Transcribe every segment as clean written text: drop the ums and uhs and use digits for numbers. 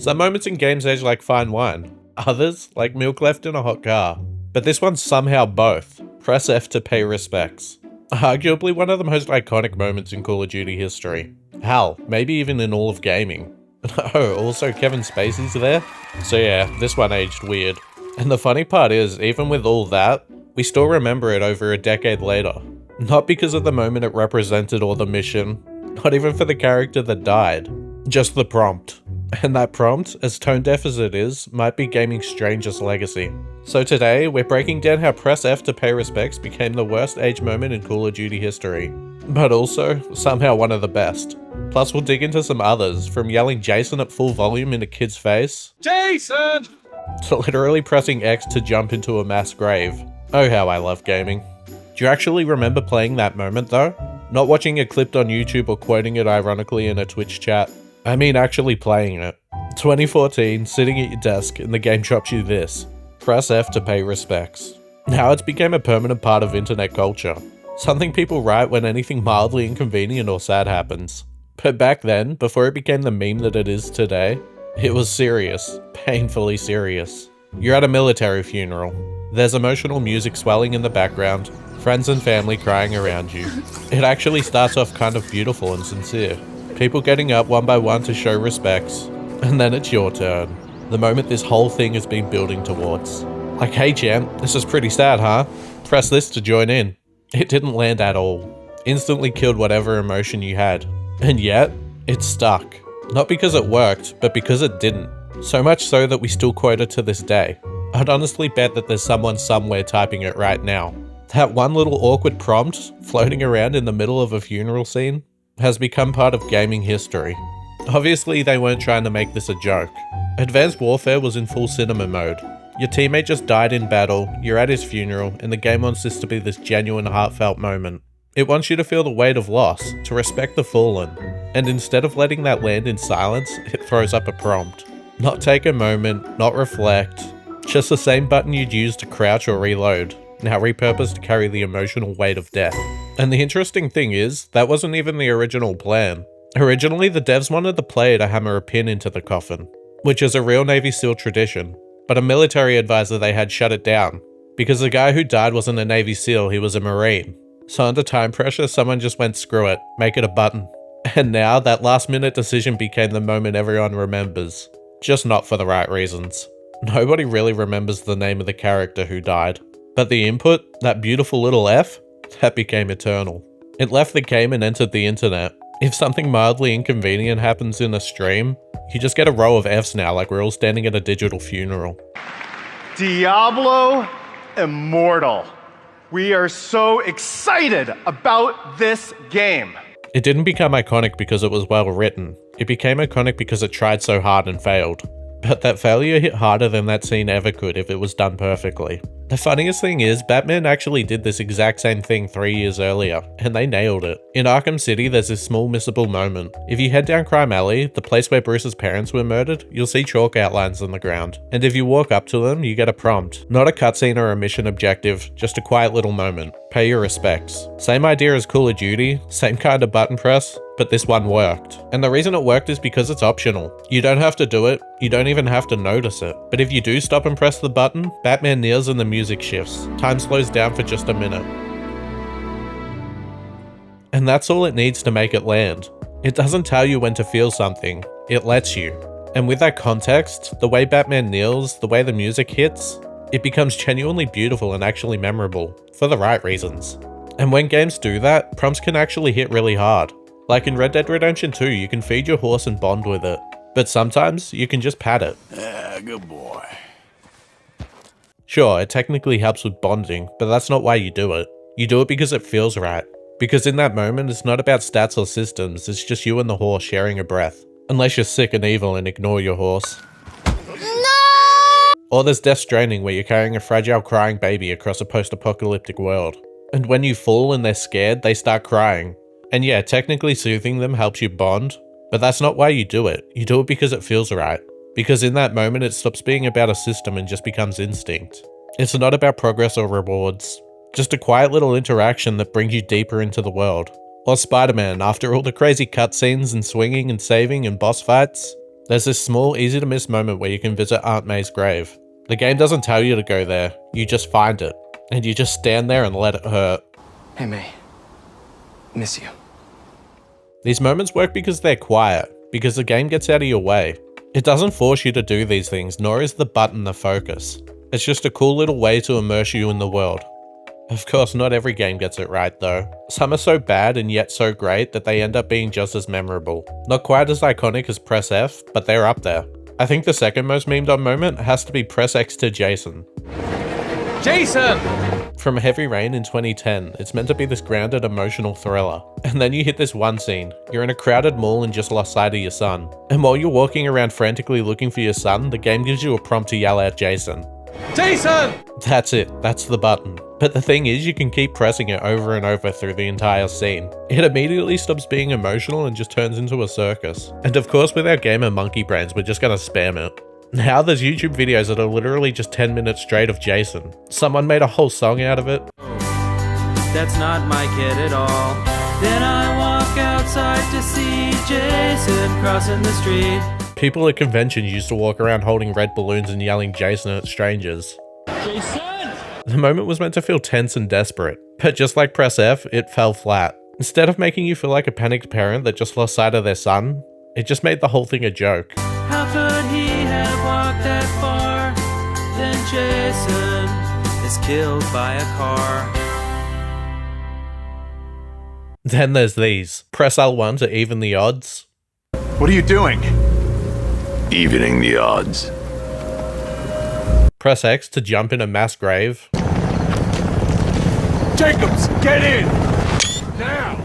Some moments in games age like fine wine, others like milk left in a hot car. But this one's somehow both. Press F to pay respects. Arguably one of the most iconic moments in Call of Duty history. Hell, maybe even in all of gaming. Oh, also Kevin Spacey's there? So yeah, this one aged weird. And the funny part is, even with all that, we still remember it over a decade later. Not because of the moment it represented or the mission, not even for the character that died, just the prompt. And that prompt, as tone deaf as it is, might be gaming's strangest legacy. So today, we're breaking down how Press F to pay respects became the worst age moment in Call of Duty history. But also, somehow one of the best. Plus we'll dig into some others, from yelling Jason at full volume in a kid's face, Jason! to literally pressing X to jump into a mass grave. Oh how I love gaming. Do you actually remember playing that moment though? Not watching it clipped on YouTube or quoting it ironically in a Twitch chat. I mean actually playing it. 2014, sitting at your desk and the game drops you this. Press F to pay respects. Now it's become a permanent part of internet culture. Something people write when anything mildly inconvenient or sad happens. But back then, before it became the meme that it is today, it was serious. Painfully serious. You're at a military funeral. There's emotional music swelling in the background, friends and family crying around you. It actually starts off kind of beautiful and sincere. People getting up one by one to show respects, and then it's your turn. The moment this whole thing has been building towards. Like, hey champ, this is pretty sad, huh? Press this to join in. It didn't land at all. Instantly killed whatever emotion you had. And yet, it stuck. Not because it worked, but because it didn't. So much so that we still quote it to this day. I'd honestly bet that there's someone somewhere typing it right now. That one little awkward prompt, floating around in the middle of a funeral scene, has become part of gaming history. Obviously, they weren't trying to make this a joke. Advanced Warfare was in full cinema mode. Your teammate just died in battle, you're at his funeral, and the game wants this to be this genuine, heartfelt moment. It wants you to feel the weight of loss, to respect the fallen, and instead of letting that land in silence, it throws up a prompt. Not take a moment, not reflect, just the same button you'd use to crouch or reload, now repurposed to carry the emotional weight of death. And the interesting thing is, that wasn't even the original plan. Originally, the devs wanted the player to hammer a pin into the coffin, which is a real Navy SEAL tradition, but a military advisor they had shut it down, because the guy who died wasn't a Navy SEAL, he was a Marine. So under time pressure, someone just went screw it, make it a button. And now, that last minute decision became the moment everyone remembers. Just not for the right reasons. Nobody really remembers the name of the character who died. But the input, that beautiful little F, that became eternal. It left the game and entered the internet. If something mildly inconvenient happens in a stream, you just get a row of Fs now like we're all standing at a digital funeral. Diablo Immortal. We are so excited about this game. It didn't become iconic because it was well written. It became iconic because it tried so hard and failed. But that failure hit harder than that scene ever could if it was done perfectly. The funniest thing is, Batman actually did this exact same thing 3 years earlier, and they nailed it. In Arkham City, there's this small missable moment. If you head down Crime Alley, the place where Bruce's parents were murdered, you'll see chalk outlines on the ground. And if you walk up to them, you get a prompt. Not a cutscene or a mission objective, just a quiet little moment. Pay your respects. Same idea as Call of Duty, same kind of button press, but this one worked. And the reason it worked is because it's optional. You don't have to do it, you don't even have to notice it. But if you do stop and press the button, Batman kneels and the music shifts. Time slows down for just a minute. And that's all it needs to make it land. It doesn't tell you when to feel something, it lets you. And with that context, the way Batman kneels, the way the music hits, it becomes genuinely beautiful and actually memorable, for the right reasons. And when games do that, prompts can actually hit really hard. Like in Red Dead Redemption 2, you can feed your horse and bond with it. But sometimes, you can just pat it. Yeah, good boy. Sure, it technically helps with bonding, but that's not why you do it. You do it because it feels right. Because in that moment, it's not about stats or systems, it's just you and the horse sharing a breath. Unless you're sick and evil and ignore your horse. No! Or there's Death Stranding, where you're carrying a fragile crying baby across a post-apocalyptic world. And when you fall and they're scared, they start crying. And yeah, technically soothing them helps you bond, but that's not why you do it. You do it because it feels right. Because in that moment, it stops being about a system and just becomes instinct. It's not about progress or rewards. Just a quiet little interaction that brings you deeper into the world. Or Spider-Man, after all the crazy cutscenes and swinging and saving and boss fights, There's this small, easy to miss moment where you can visit Aunt May's grave. The game doesn't tell you to go there, you just find it, and you just stand there and let it hurt. Hey May, miss you. These moments work because they're quiet, because the game gets out of your way. It doesn't force you to do these things, nor is the button the focus. It's just a cool little way to immerse you in the world. Of course, not every game gets it right though. Some are so bad and yet so great that they end up being just as memorable. Not quite as iconic as Press F, but they're up there. I think the second most memed on moment has to be Press X to Jason. Jason! From Heavy Rain in 2010, it's meant to be this grounded emotional thriller. And then you hit this one scene. You're in a crowded mall and just lost sight of your son. And while you're walking around frantically looking for your son, the game gives you a prompt to yell out Jason. Jason! That's it, that's the button. But the thing is, you can keep pressing it over and over through the entire scene. It immediately stops being emotional and just turns into a circus. And of course, with our gamer monkey brains, we're just gonna spam it. Now there's YouTube videos that are literally just 10 minutes straight of Jason. Someone made a whole song out of it. That's not my kid at all. Then I walk outside to see Jason crossing the street. People at conventions used to walk around holding red balloons and yelling Jason at strangers. Jason! The moment was meant to feel tense and desperate, but just like Press F, it fell flat. Instead of making you feel like a panicked parent that just lost sight of their son, it just made the whole thing a joke. How could he have walked that far? Then Jason is killed by a car. Then there's these. Press L1 to even the odds. What are you doing? Evening the odds. Press X to jump in a mass grave. Jacobs, get in! Now!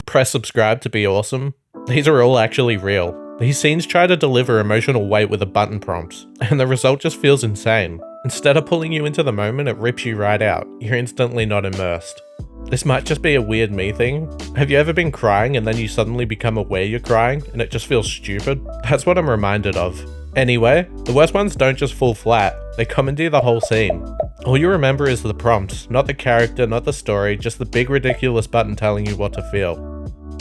Press subscribe to be awesome. These are all actually real. These scenes try to deliver emotional weight with a button prompt, and the result just feels insane. Instead of pulling you into the moment, it rips you right out. You're instantly not immersed. This might just be a weird me thing. Have you ever been crying and then you suddenly become aware you're crying and it just feels stupid? That's what I'm reminded of. Anyway, the worst ones don't just fall flat, they commandeer the whole scene. All you remember is the prompt, not the character, not the story, just the big ridiculous button telling you what to feel.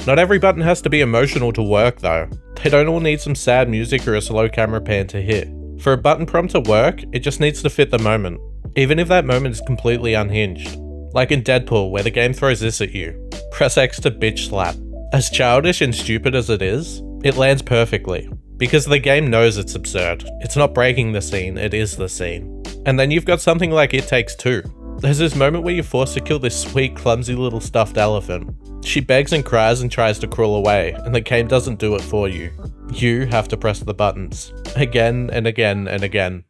Not every button has to be emotional to work though. They don't all need some sad music or a slow camera pan to hit. For a button prompt to work, it just needs to fit the moment, even if that moment is completely unhinged. Like in Deadpool, where the game throws this at you. Press X to bitch slap. As childish and stupid as it is, it lands perfectly. Because the game knows it's absurd. It's not breaking the scene, it is the scene. And then you've got something like It Takes Two. There's this moment where you're forced to kill this sweet, clumsy little stuffed elephant. She begs and cries and tries to crawl away, and the game doesn't do it for you. You have to press the buttons. Again and again and again.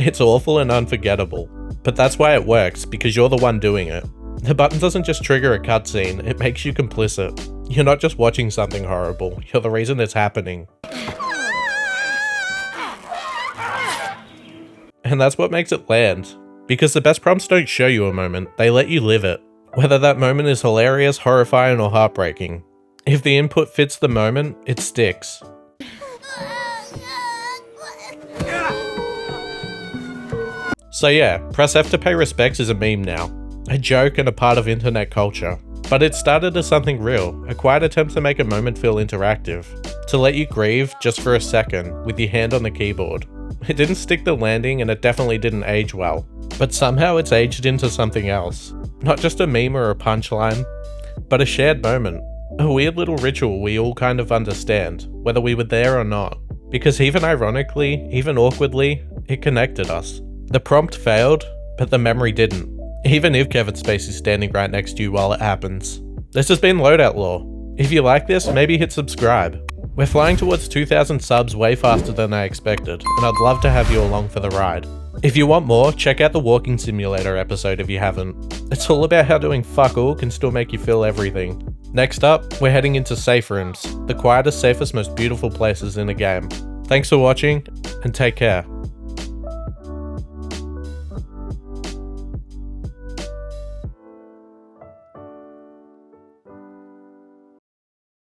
It's awful and unforgettable. But that's why it works, because you're the one doing it. The button doesn't just trigger a cutscene, it makes you complicit. You're not just watching something horrible, you're the reason it's happening. And that's what makes it land. Because the best prompts don't show you a moment, they let you live it. Whether that moment is hilarious, horrifying, or heartbreaking. If the input fits the moment, it sticks. So yeah, Press F to pay respects is a meme now. A joke and a part of internet culture. But it started as something real, a quiet attempt to make a moment feel interactive. To let you grieve, just for a second, with your hand on the keyboard. It didn't stick the landing and it definitely didn't age well. But somehow it's aged into something else. Not just a meme or a punchline, but a shared moment. A weird little ritual we all kind of understand, whether we were there or not. Because even ironically, even awkwardly, it connected us. The prompt failed, but the memory didn't. Even if Kevin Spacey's standing right next to you while it happens. This has been Loadout Lore. If you like this, maybe hit subscribe. We're flying towards 2,000 subs way faster than I expected, and I'd love to have you along for the ride. If you want more, check out the Walking Simulator episode if you haven't. It's all about how doing fuck all can still make you feel everything. Next up, we're heading into Safe Rooms, the quietest, safest, most beautiful places in the game. Thanks for watching, and take care.